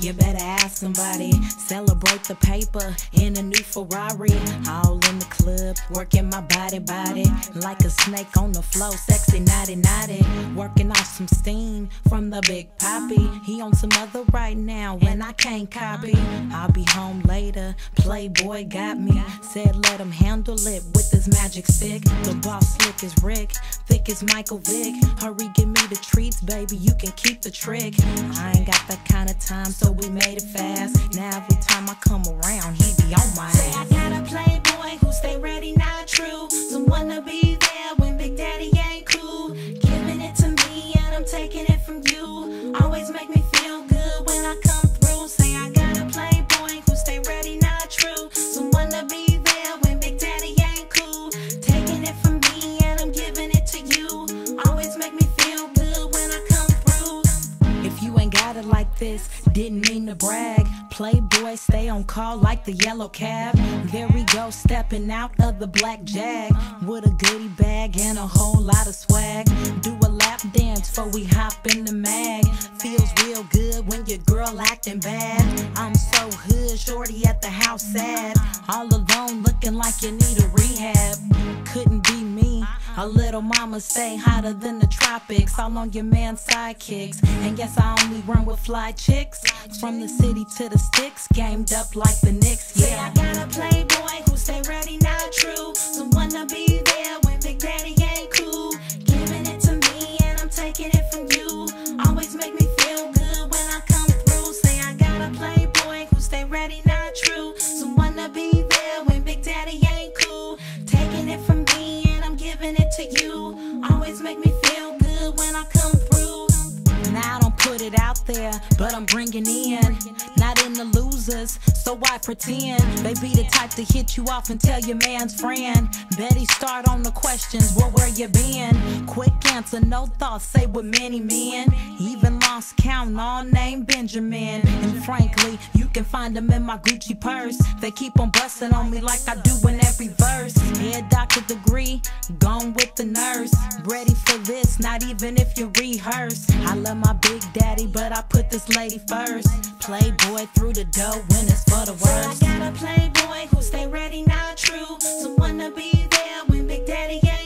You better ask somebody. Celebrate the paper in a new Ferrari. All in the club, working my body like a snake on the floor, sexy naughty naughty. Working off some steam from the Big Papi. He on some other right now and I can't copy. I'll be home later, Playboy got me. Said let him handle it with his magic stick. The boss slick as Rick, thick as Michael Vick. Hurry, give me the treats, baby, you can keep the trick. I ain't got that kind of time, so we made it fast. Now every time I come around, he be on my ass. Say I got a playboy who stay ready, not true. Someone to be there when Big Daddy ain't cool. Giving it to me and I'm taking it from you. Always make me feel good when I come through. Say I got a playboy who stay ready, not true. Someone to be there when Big Daddy ain't cool. Taking it from me and I'm giving it to you. Always make me feel good when I come through. If you ain't got it like this, didn't mean to brag. Playboy stay on call like the yellow cab. There we go, stepping out of the black Jag with a goodie bag and a whole lot of swag. Do a lap dance before we hop in the mag. Feels real good when your girl acting bad. I'm so hood, shorty at the house sad. All alone looking like you need a rehab. Couldn't be me, a little mama stay hotter than the tropics. All on your man's sidekicks. And yes, I only run with fly chicks. From the city to the sticks, gamed up like the Knicks, Say yeah. I got a playboy who stay ready, not true. Someone to be there when Big Daddy ain't cool. Giving it to me and I'm taking it from you. Always make me feel good when I come through. Say I got a playboy who stay ready, not true. Someone to be there when Big Daddy ain't cool. Taking it from me and I'm giving it to you. Always make me feel good when I come through. Now I don't put it out there, but I'm bringing in. Not in the losers, so why pretend? They be the type to hit you off and tell your man's friend. Betty start on the questions, well, where you been? Quick answer, no thoughts, say with many men. Even lost count, all named Benjamin. And frankly, you can find them in my Gucci purse. They keep on busting on me like I do in every verse. Head doctor degree, gone with the nurse. Ready for this, not even if you rehearse. I love my Big Daddy, but I put this lady first. Playboy through the door when it's for the worst. Say I got a playboy who stay ready, not true. Someone to be there when Big Daddy ain't